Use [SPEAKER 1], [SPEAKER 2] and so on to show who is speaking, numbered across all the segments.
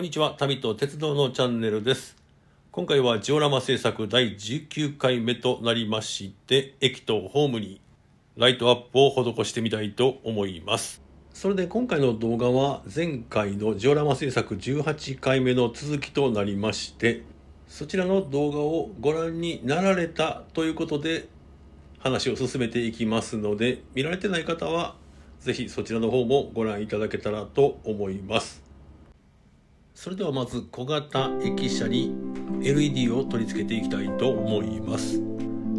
[SPEAKER 1] にちは、旅と鉄道のチャンネルです。今回はジオラマ制作第19回目となりまして、駅とホームにライトアップを施してみたいと思います。それで今回の動画は前回のジオラマ制作18回目の続きとなりまして、そちらの動画をご覧になられたということで話を進めていきますので、見られてない方はぜひそちらの方もご覧いただけたらと思います。それではまず小型駅舎に LED を取り付けていきたいと思います。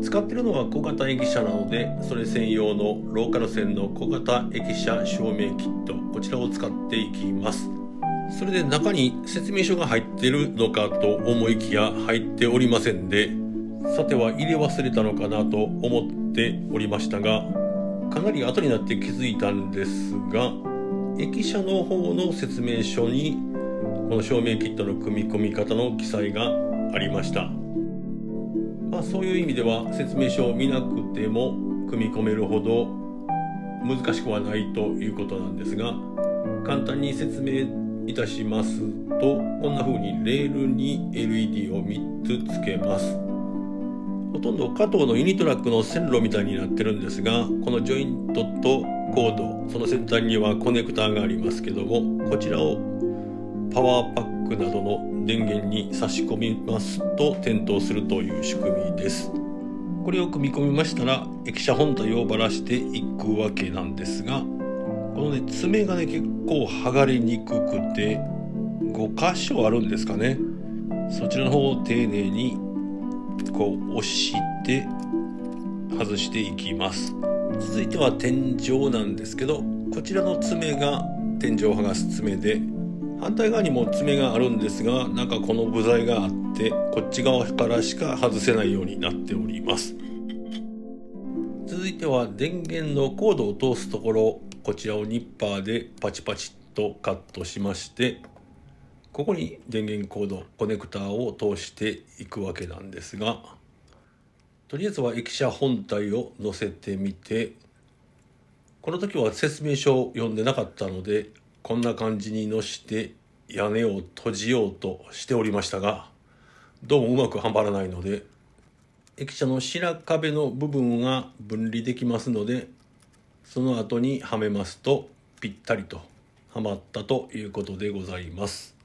[SPEAKER 1] 使っているのは小型駅舎なので、それ専用のローカル線の小型駅舎照明キット、こちらを使っていきます。それで中に説明書が入っているのかと思いきや入っておりませんで、さては入れ忘れたのかなと思っておりましたが、かなり後になって気づいたんですが、駅舎の方の説明書にこの照明キットの組み込み方の記載がありました。そういう意味では説明書を見なくても組み込めるほど難しくはないということなんですが、簡単に説明いたしますと、こんな風にレールに LED を3つつけます。ほとんど加藤のユニトラックの線路みたいになってるんですが、このジョイントとコード、その先端にはコネクターがありますけども、こちらをパワーパックなどの電源に差し込みますと点灯するという仕組みです。これを組み込みましたら駅舎本体をばらしていくわけなんですが、この爪が結構剥がれにくくて5箇所あるんですかね。そちらの方を丁寧に押して外していきます。続いては天井なんですけど、こちらの爪が天井を剥がす爪で、反対側にも爪があるんですが、なんかこの部材があってこっち側からしか外せないようになっております。続いては電源のコードを通すところ、こちらをニッパーでパチパチとカットしまして、ここに電源コードコネクターを通していくわけなんですが、とりあえずは駅舎本体を乗せてみて、この時は説明書を読んでなかったのでこんな感じに乗して屋根を閉じようとしておりましたが、どうもうまくはまらないので、駅舎の白壁の部分が分離できますので、その後にはめますとぴったりとはまったということでございます。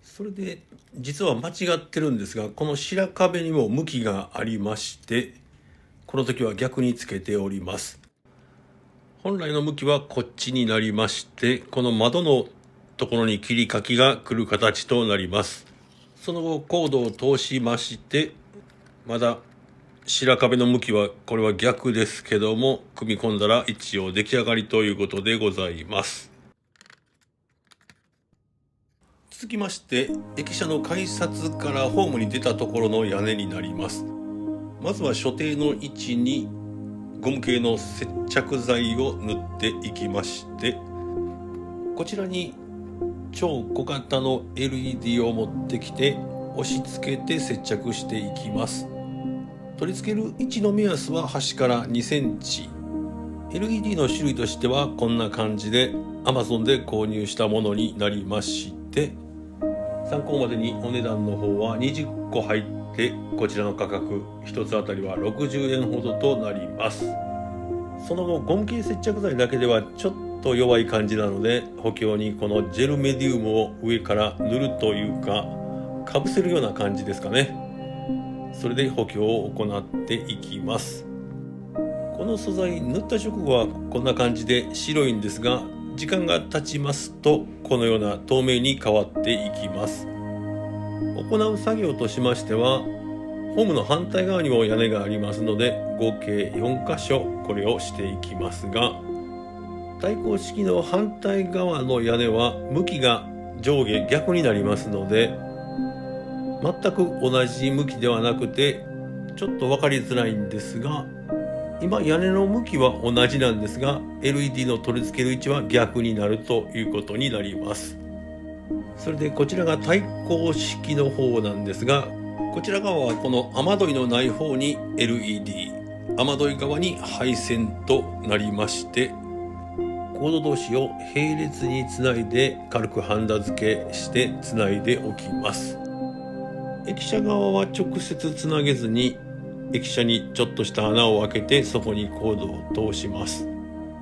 [SPEAKER 1] それで実は間違ってるんですが、この白壁にも向きがありまして、この時は逆につけております。本来の向きはこっちになりまして、この窓のところに切り欠きが来る形となります。その後コードを通しまして、まだ白壁の向きはこれは逆ですけども、組み込んだら一応出来上がりということでございます。続きまして駅舎の改札からホームに出たところの屋根になります。まずは所定の位置にゴム系の接着剤を塗っていきまして、こちらに超小型の LED を持ってきて押し付けて接着していきます。取り付ける位置の目安は端から2センチ。 LED の種類としてはこんな感じで Amazon で購入したものになりまして、参考までにお値段の方は20個入ってこちらの価格1つあたりは60円ほどとなります。その後ゴム系接着剤だけではちょっと弱い感じなので、補強にこのジェルメディウムを上から塗るというかかぶせるような感じですかね。それで補強を行っていきます。この素材塗った直後はこんな感じで白いんですが、時間が経ちますとこのような透明に変わっていきます。行う作業としましては、ホームの反対側にも屋根がありますので合計4箇所これをしていきますが、対向式の反対側の屋根は向きが上下逆になりますので、全く同じ向きではなくてちょっと分かりづらいんですが、今屋根の向きは同じなんですが LED の取り付ける位置は逆になるということになります。それでこちらが対向式の方なんですが、こちら側はこの雨どいのない方に LED、 雨どい側に配線となりまして、コード同士を並列につないで軽くハンダ付けしてつないでおきます。駅舎側は直接つなげずに駅舎にちょっとした穴を開けてそこにコードを通します。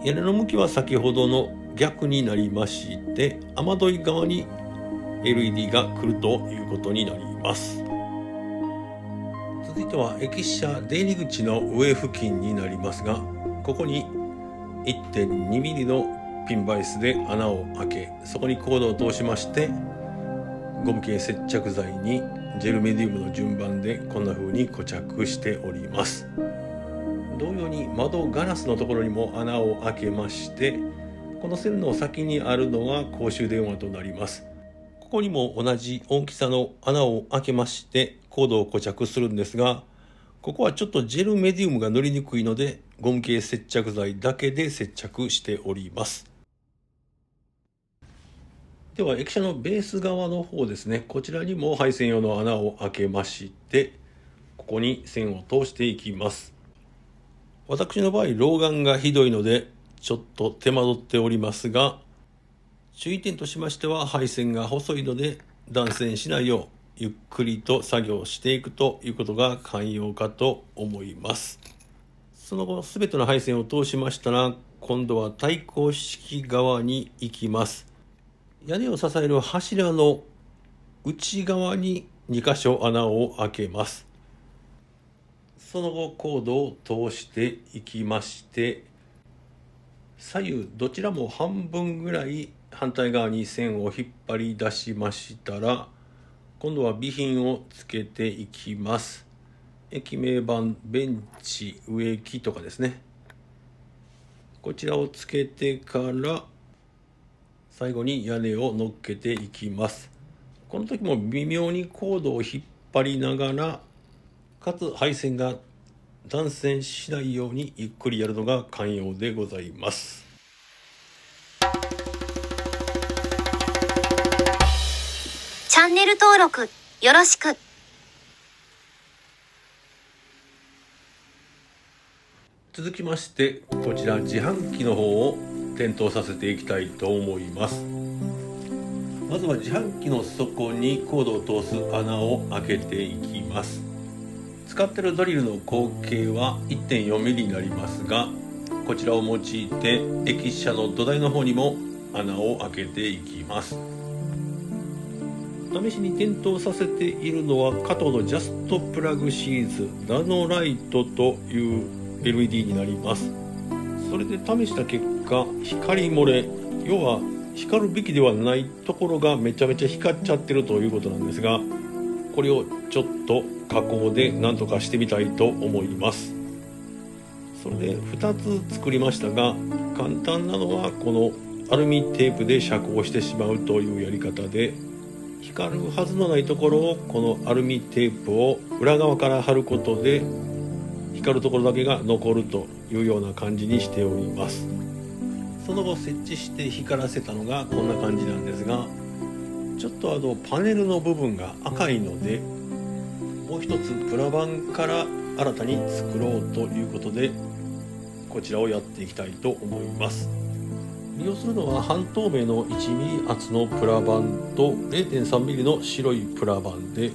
[SPEAKER 1] 屋根の向きは先ほどの逆になりまして雨どい側に LED が来るということになります。続いては駅舎出入り口の上付近になりますが、ここに 1.2mm のピンバイスで穴を開け、そこにコードを通しましてゴム系接着剤にジェルメディウムの順番でこんな風に固着しております。同様に窓ガラスのところにも穴を開けまして、この線の先にあるのが公衆電話となります。ここにも同じ大きさの穴を開けましてコードを固着するんですが、ここはちょっとジェルメディウムが塗りにくいのでゴム系接着剤だけで接着しております。では駅舎のベース側の方ですね、こちらにも配線用の穴を開けまして、ここに線を通していきます。私の場合老眼がひどいのでちょっと手間取っておりますが、注意点としましては配線が細いので断線しないようゆっくりと作業していくということが肝要かと思います。その後すべての配線を通しましたら、今度は対向式側に行きます。屋根を支える柱の内側に2箇所穴を開けます。その後コードを通していきまして、左右どちらも半分ぐらい反対側に線を引っ張り出しましたら、今度は備品をつけていきます。駅名板、ベンチ、植木とかですね、こちらをつけてから最後に屋根を乗っけていきます。この時も微妙にコードを引っ張りながら、かつ配線が断線しないようにゆっくりやるのが肝要でございます。
[SPEAKER 2] チャンネル登録よろしく。
[SPEAKER 1] 続きましてこちら自販機の方を点灯させていきたいと思います。まずは自販機の底にコードを通す穴を開けていきます。使っているドリルの口径は 1.4mm になりますが、こちらを用いて駅舎の土台の方にも穴を開けていきます。試しに点灯させているのはカトードジャストプラグシリーズナノライトという LED になります。それで試した結果、光漏れ、要は光るべきではないところがめちゃめちゃ光っちゃってるということなんですが、これをちょっと加工で何とかしてみたいと思います。それで2つ作りましたが、簡単なのはこのアルミテープで遮光してしまうというやり方で、光るはずのないところをこのアルミテープを裏側から貼ることで光るところだけが残るというような感じにしております。その後設置して光らせたのがこんな感じなんですが、ちょっとパネルの部分が赤いので、もう一つプラ板から新たに作ろうということでこちらをやっていきたいと思います。利用するのは半透明の 1mm 厚のプラ板と 0.3mm の白いプラ板で、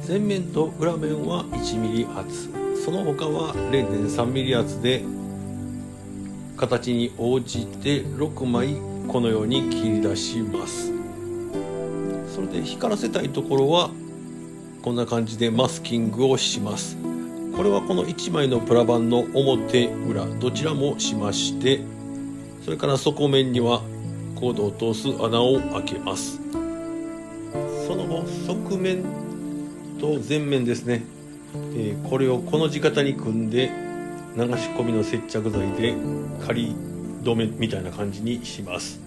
[SPEAKER 1] 前面と裏面は 1mm 厚、その他は 0.3mm 厚で、形に応じて6枚このように切り出します。それで光らせたいところはこんな感じでマスキングをします。これはこの1枚のプラ板の表裏どちらもしまして、それから底面にはコードを通す穴を開けます。その後側面と前面ですね、これをこの字型に組んで流し込みの接着剤で仮止めみたいな感じにします。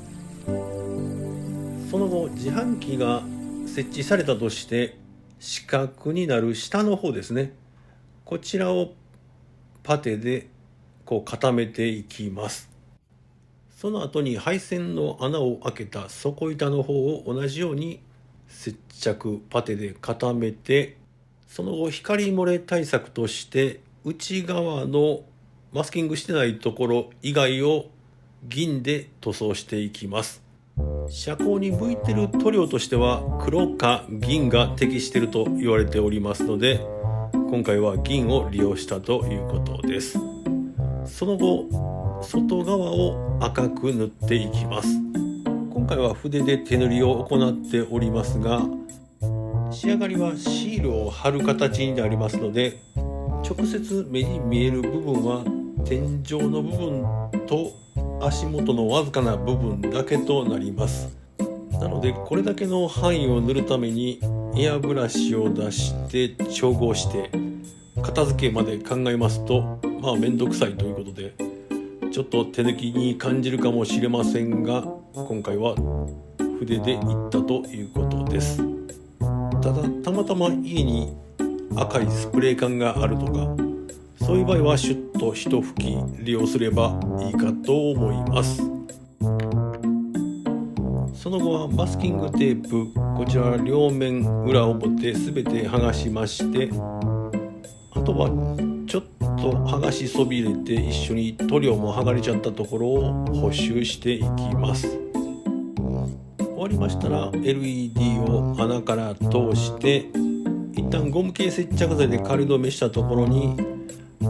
[SPEAKER 1] その後自販機が設置されたとして四角になる下の方ですね、こちらをパテでこう固めていきます。その後に配線の穴を開けた底板の方を同じように接着パテで固めて、その後光漏れ対策として内側のマスキングしてないところ以外を銀で塗装していきます。遮光に向いてる塗料としては黒か銀が適していると言われておりますので、今回は銀を利用したということです。その後、外側を赤く塗っていきます。今回は筆で手塗りを行っておりますが、仕上がりはシールを貼る形になりますので、直接目に見える部分は天井の部分と足元のわずかな部分だけとなります。なのでこれだけの範囲を塗るためにエアブラシを出して調合して片付けまで考えますと、めんどくさいということでちょっと手抜きに感じるかもしれませんが、今回は筆でいったということです。ただたまたま家に赤いスプレー缶があるとか、そういう場合はシュッと一拭き利用すればいいかと思います。その後はマスキングテープ、こちら両面裏表すべて剥がしまして、あとはちょっと剥がしそびれて一緒に塗料も剥がれちゃったところを補修していきます。終わりましたら LED を穴から通して一旦ゴム系接着剤で仮止めしたところに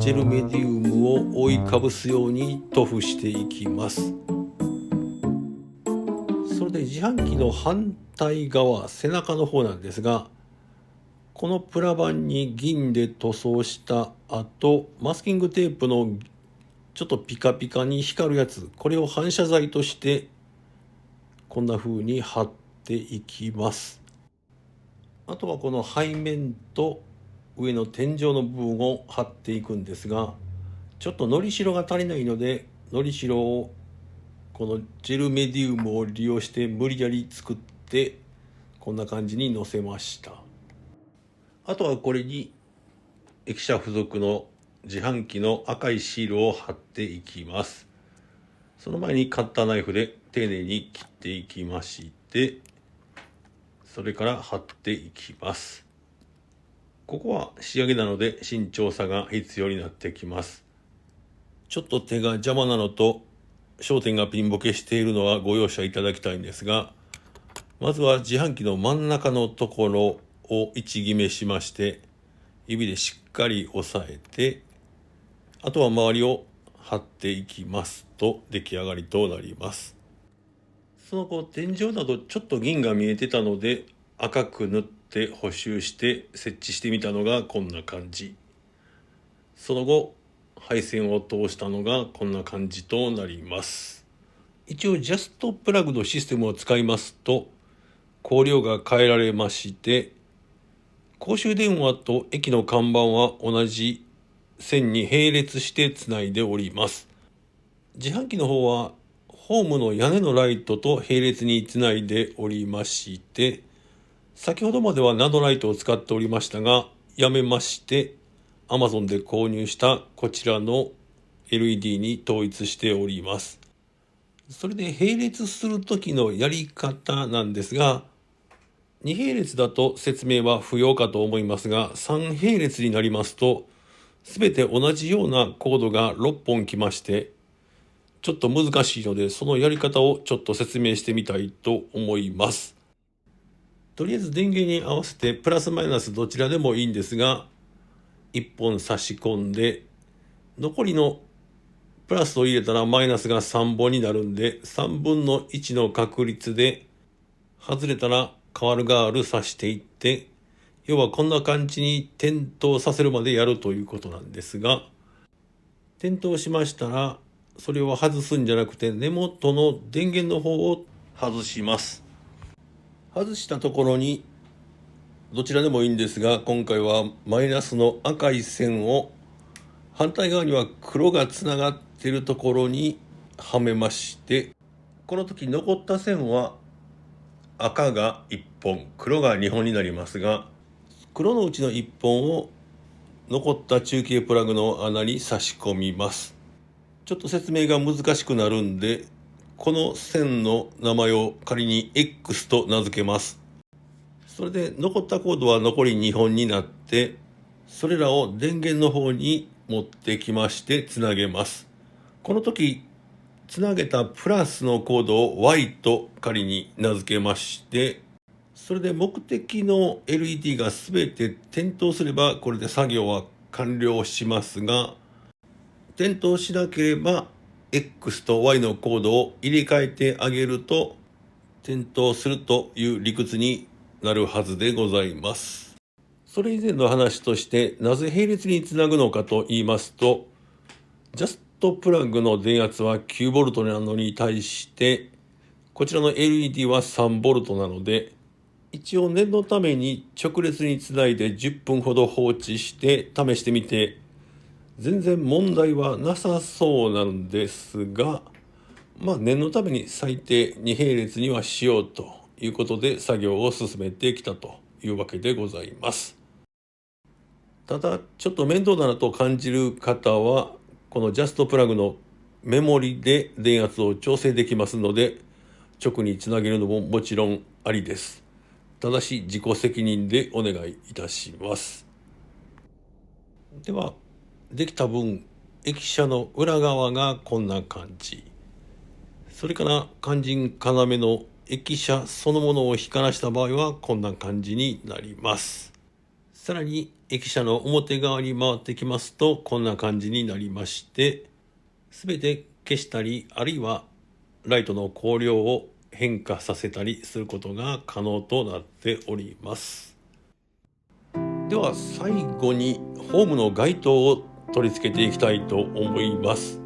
[SPEAKER 1] ジェルメディウムを覆いかぶすように塗布していきます。それで自販機の反対側、背中の方なんですが、このプラ板に銀で塗装した後、マスキングテープのちょっとピカピカに光るやつ、これを反射材としてこんな風に貼っていきます。あとはこの背面と上の天井の部分を貼っていくんですが、ちょっとのりしろが足りないので、のりしろをこのジェルメディウムを利用して無理やり作ってこんな感じにのせました。あとはこれに駅舎付属の自販機の赤いシールを貼っていきます。その前にカッターナイフで丁寧に切っていきまして、それから貼っていきます。ここは仕上げなので慎重さが必要になってきます。ちょっと手が邪魔なのと焦点がピンボケしているのはご容赦いただきたいんですが、まずは自販機の真ん中のところを位置決めしまして、指でしっかり押さえて、あとは周りを貼っていきますと出来上がりとなります。その後天井などちょっと銀が見えてたので赤く塗って補修して設置してみたのがこんな感じ。その後配線を通したのがこんな感じとなります。一応ジャストプラグのシステムを使いますと光量が変えられまして、公衆電話と駅の看板は同じ線に並列してつないでおります。自販機の方はホームの屋根のライトと並列につないでおりまして、先ほどまではナノライトを使っておりましたがやめまして、Amazon で購入したこちらの LED に統一しております。それで並列する時のやり方なんですが、2並列だと説明は不要かと思いますが、3並列になりますと全て同じようなコードが6本来ましてちょっと難しいので、そのやり方をちょっと説明してみたいと思います。とりあえず電源に合わせてプラスマイナスどちらでもいいんですが、1本差し込んで残りのプラスを入れたらマイナスが3本になるんで、3分の1の確率で外れたら変わるガール刺していって、要はこんな感じに点灯させるまでやるということなんですが、点灯しましたらそれを外すんじゃなくて根元の電源の方を外します。外したところにどちらでもいいんですが、今回はマイナスの赤い線を反対側には黒がつながっているところにはめまして、この時残った線は赤が1本黒が2本になりますが、黒のうちの1本を残った中継プラグの穴に差し込みます。ちょっと説明が難しくなるんで、この線の名前を仮に X と名付けます。それで残ったコードは残り2本になって、それらを電源の方に持ってきましてつなげます。この時つなげたプラスのコードを Y と仮に名付けまして、それで目的の LED が全て点灯すればこれで作業は完了しますが、点灯しなければ X と Y のコードを入れ替えてあげると点灯するという理屈になるはずでございます。それ以前の話として、なぜ並列につなぐのかと言いますと、ジャストプラグの電圧は 9V なのに対してこちらの LED は 3V なので、一応念のために直列につないで10分ほど放置して試してみて、全然問題はなさそうなんですが、念のために最低2並列にはしようということで作業を進めてきたというわけでございます。ただちょっと面倒だなと感じる方は、このジャストプラグのメモリで電圧を調整できますので、直につなげるのももちろんありです。ただし自己責任でお願いいたします。ではできた分、駅舎の裏側がこんな感じ。それから肝心要の駅舎そのものを光らした場合はこんな感じになります。さらに駅舎の表側に回ってきますとこんな感じになりまして、すべて消したり、あるいはライトの光量を変化させたりすることが可能となっております。では最後にホームの街灯を取り付けていきたいと思います。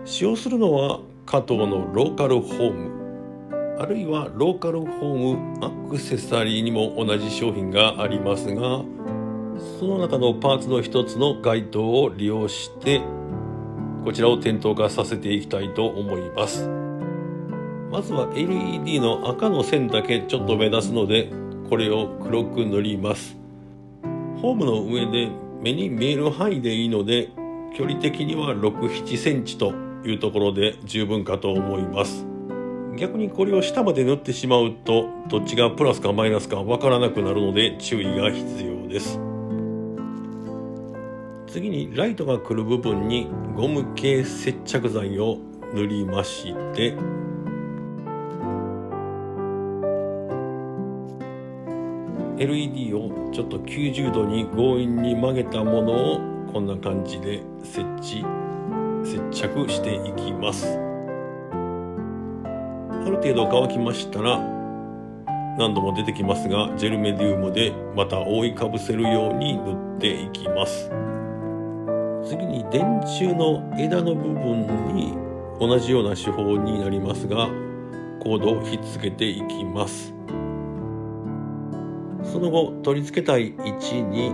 [SPEAKER 1] 使用するのは加藤のローカルホーム、あるいはローカルホームアクセサリーにも同じ商品がありますが、その中のパーツの一つの街灯を利用してこちらを点灯化させていきたいと思います。まずは LED の赤の線だけちょっと目立つので、これを黒く塗ります。ホームの上で目に見える範囲でいいので、距離的には6、7センチというところで十分かと思います。逆にこれを下まで塗ってしまうと、どっちがプラスかマイナスかわからなくなるので注意が必要です。次にライトが来る部分にゴム系接着剤を塗りまして、LED をちょっと90度に強引に曲げたものをこんな感じで接着していきます。ある程度乾きましたら、何度も出てきますがジェルメディウムでまた覆いかぶせるように塗っていきます。次に電柱の枝の部分に同じような手法になりますが、コードをひっつけていきます。その後取り付けたい位置に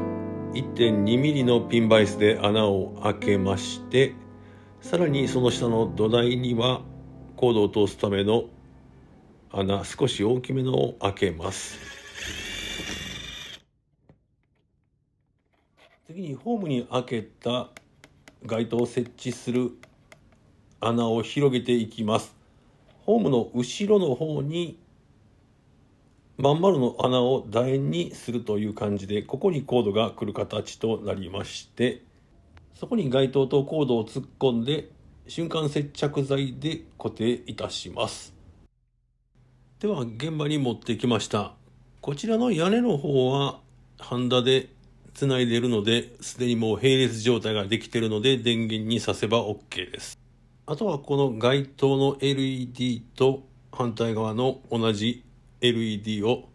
[SPEAKER 1] 1.2 ミリのピンバイスで穴を開けまして、さらにその下の土台にはコードを通すための穴、少し大きめのを開けます。次にホームに開けた街灯を設置する穴を広げていきます。ホームの後ろの方にまん丸の穴を楕円にするという感じで、ここにコードが来る形となりまして、そこに街灯とコードを突っ込んで瞬間接着剤で固定いたします。では現場に持ってきました。こちらの屋根の方はハンダでつないでいるので、すでにもう並列状態ができているので電源に挿せば OK です。あとはこの街灯の LED と反対側の同じ LED を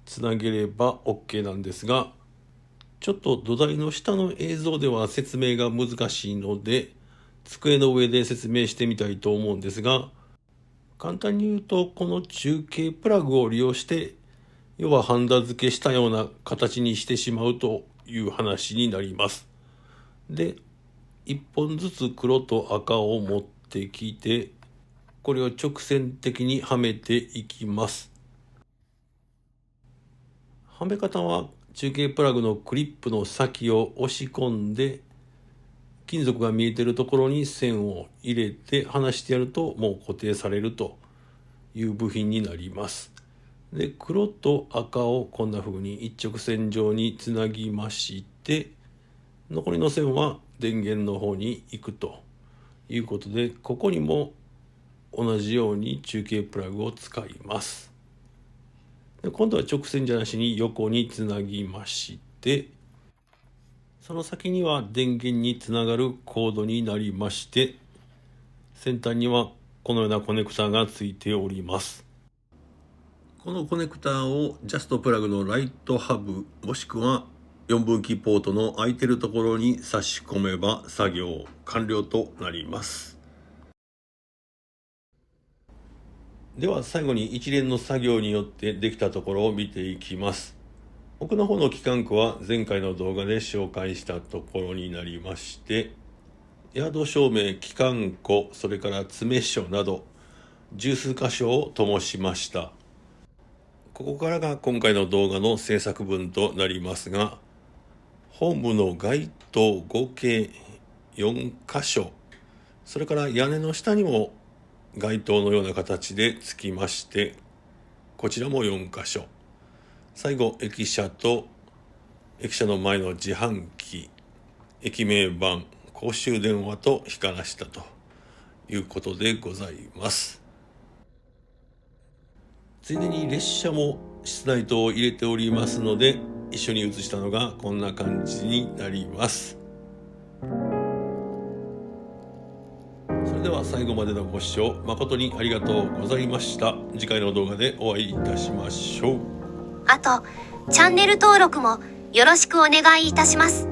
[SPEAKER 1] つなげれば OK なんですが、ちょっと土台の下の映像では説明が難しいので、机の上で説明してみたいと思うんですが、簡単に言うとこの中継プラグを利用して、要はハンダ付けしたような形にしてしまうという話になります。で、1本ずつ黒と赤を持ってきて、これを直線的にはめていきます。はめ方は中継プラグのクリップの先を押し込んで、金属が見えているところに線を入れて離してやるともう固定されるという部品になります。で、黒と赤をこんな風に一直線上につなぎまして、残りの線は電源の方に行くということで、ここにも同じように中継プラグを使います。で今度は直線じゃなしに横につなぎまして、その先には電源につながるコードになりまして、先端にはこのようなコネクタがついております。このコネクタをジャストプラグのライトハブもしくは4分岐ポートの空いてるところに差し込めば作業完了となります。では最後に一連の作業によってできたところを見ていきます。奥の方の機関庫は前回の動画で紹介したところになりまして、ヤード照明、機関庫、それから詰め所など十数箇所を灯しました。ここからが今回の動画の制作分となりますが、ホームの街灯合計4箇所、それから屋根の下にも街灯のような形でつきまして、こちらも4箇所、最後駅舎と駅舎の前の自販機、駅名板、公衆電話と光らしたということでございます。ついでに列車も室内灯を入れておりますので、一緒に写したのがこんな感じになります。それでは最後までのご視聴誠にありがとうございました。次回の動画でお会いいたしましょう。
[SPEAKER 2] あと、チャンネル登録もよろしくお願いいたします。